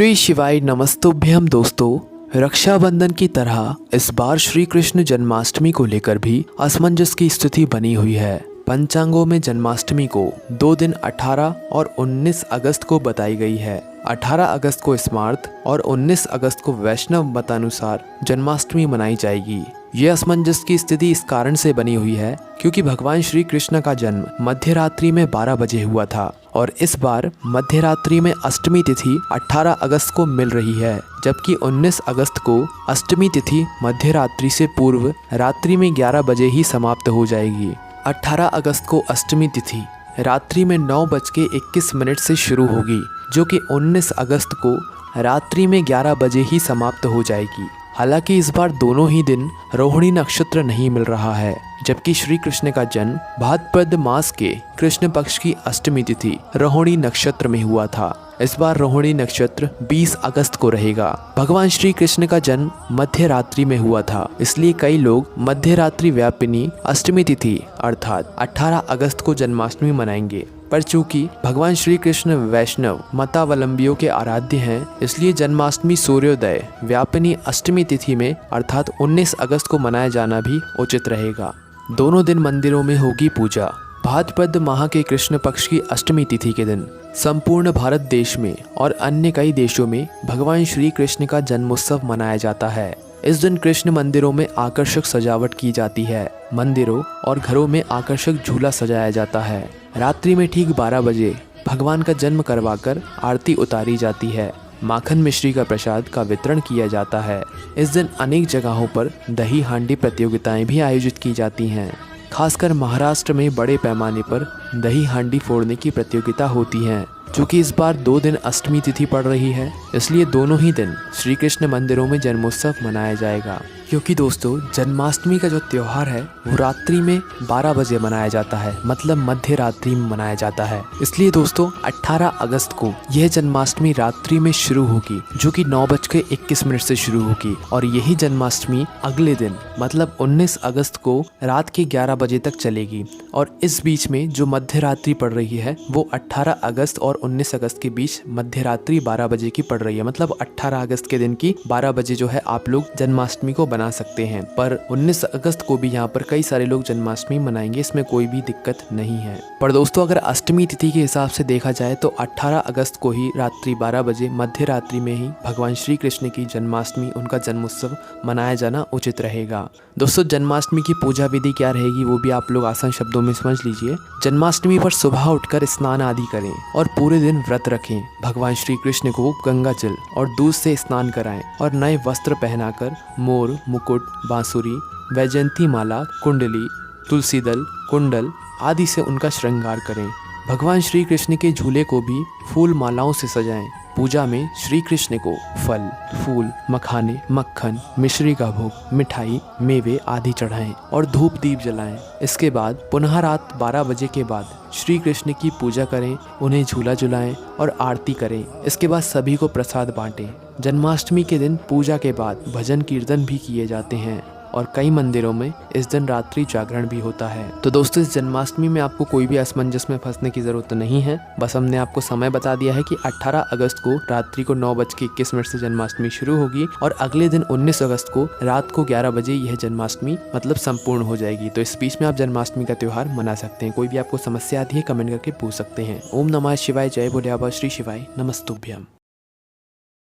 श्री शिवाय नमस्तुभ्यम दोस्तों। रक्षाबंधन की तरह इस बार श्री कृष्ण जन्माष्टमी को लेकर भी असमंजस की स्थिति बनी हुई है। पंचांगों में जन्माष्टमी को 2 दिन 18 और 19 अगस्त को बताई गई है। 18 अगस्त को स्मार्त और 19 अगस्त को वैष्णव मतानुसार जन्माष्टमी मनाई जाएगी। ये असमंजस की स्थिति इस कारण से बनी हुई है क्योंकि भगवान श्री कृष्ण का जन्म मध्य रात्रि में 12 बजे हुआ था और इस बार मध्य रात्रि में अष्टमी तिथि 18 अगस्त को मिल रही है, जबकि 19 अगस्त को अष्टमी तिथि मध्य रात्रि से पूर्व रात्रि में 11 बजे ही समाप्त हो जाएगी। 18 अगस्त को अष्टमी तिथि रात्रि में 9:21 से शुरू होगी, जो कि 19 अगस्त को रात्रि में 11 बजे ही समाप्त हो जाएगी। हालांकि इस बार दोनों ही दिन रोहिणी नक्षत्र नहीं मिल रहा है, जबकि श्री कृष्ण का जन्म भाद्रपद मास के कृष्ण पक्ष की अष्टमी तिथि रोहिणी नक्षत्र में हुआ था। इस बार रोहिणी नक्षत्र 20 अगस्त को रहेगा। भगवान श्री कृष्ण का जन्म मध्य रात्रि में हुआ था, इसलिए कई लोग मध्य रात्रि व्यापिनी अष्टमी तिथि अर्थात 18 अगस्त को जन्माष्टमी मनाएंगे। पर चूंकि भगवान श्री कृष्ण वैष्णव मतावलंबियों के आराध्य हैं, इसलिए जन्माष्टमी सूर्योदय व्यापिनी अष्टमी तिथि में अर्थात 19 अगस्त को मनाया जाना भी उचित रहेगा। दोनों दिन मंदिरों में होगी पूजा। भाद्रपद माह के कृष्ण पक्ष की अष्टमी तिथि के दिन संपूर्ण भारत देश में और अन्य कई देशों में भगवान श्री कृष्ण का जन्मोत्सव मनाया जाता है। इस दिन कृष्ण मंदिरों में आकर्षक सजावट की जाती है। मंदिरों और घरों में आकर्षक झूला सजाया जाता है। रात्रि में ठीक 12 बजे भगवान का जन्म करवाकर आरती उतारी जाती है। माखन मिश्री का प्रसाद का वितरण किया जाता है। इस दिन अनेक जगहों पर दही हांडी प्रतियोगिताएं भी आयोजित की जाती हैं। खासकर महाराष्ट्र में बड़े पैमाने पर दही हांडी फोड़ने की प्रतियोगिता होती है। चूँकि इस बार 2 दिन अष्टमी तिथि पड़ रही है, इसलिए दोनों ही दिन श्री कृष्ण मंदिरों में जन्मोत्सव मनाया जाएगा। क्योंकि दोस्तों जन्माष्टमी का जो त्योहार है वो रात्रि में 12 बजे मनाया जाता है, मतलब मध्य रात्रि में मनाया जाता है। इसलिए दोस्तों 18 अगस्त को यह जन्माष्टमी रात्रि में शुरू होगी, जो कि 9:21 से शुरू होगी और यही जन्माष्टमी अगले दिन मतलब 19 अगस्त को रात के 11 बजे तक चलेगी। और इस बीच में जो मध्य रात्रि पड़ रही है वो 18 अगस्त और 19 अगस्त के बीच मध्य रात्रि 12 बजे की पड़ रही है। मतलब 18 अगस्त के दिन की 12 बजे जो है आप लोग जन्माष्टमी को बना सकते हैं। पर 19 अगस्त को भी यहाँ पर कई सारे लोग जन्माष्टमी मनाएंगे, इसमें कोई भी दिक्कत नहीं है। पर दोस्तों अगर अष्टमी तिथि के हिसाब से देखा जाए तो 18 अगस्त को ही रात्रि 12 बजे मध्य रात्रि में ही भगवान श्री कृष्ण की जन्माष्टमी उनका जन्मोत्सव मनाया जाना उचित रहेगा। दोस्तों जन्माष्टमी की पूजा विधि क्या रहेगी वो भी आप लोग आसान शब्दों में समझ लीजिए। जन्माष्टमी पर सुबह उठकर स्नान आदि करें और पूरे दिन व्रत रखें। भगवान श्री कृष्ण को गंगा जल और दूध से स्नान कराएं और नए वस्त्र पहनाकर मोर, मुकुट, बांसुरी, वैजयंती माला, कुंडली, तुलसी दल, कुंडल आदि से उनका श्रृंगार करें। भगवान श्री कृष्ण के झूले को भी फूल मालाओं से सजाएं। पूजा में श्री कृष्ण को फल, फूल, मखाने, मक्खन, मिश्री का भोग, मिठाई, मेवे आदि चढ़ाएं और धूप दीप जलाएं। इसके बाद पुनः रात 12 बजे के बाद श्री कृष्ण की पूजा करें, उन्हें झूला झुलाएं और आरती करें। इसके बाद सभी को प्रसाद बांटें। जन्माष्टमी के दिन पूजा के बाद भजन कीर्तन भी किए जाते हैं और कई मंदिरों में इस दिन रात्रि जागरण भी होता है। तो दोस्तों इस जन्माष्टमी में आपको कोई भी असमंजस में फंसने की जरूरत नहीं है। बस हमने आपको समय बता दिया है कि 18 अगस्त को रात्रि को 9:21 से जन्माष्टमी शुरू होगी और अगले दिन 19 अगस्त को रात को 11 बजे यह जन्माष्टमी मतलब संपूर्ण हो जाएगी। तो इस बीच में आप जन्माष्टमी का त्योहार मना सकते हैं। कोई भी आपको समस्या आती है कमेंट करके पूछ सकते हैं। ओम नमः शिवाय, जय भोले बाबा, श्री शिवाय नमस्तुभ्यम।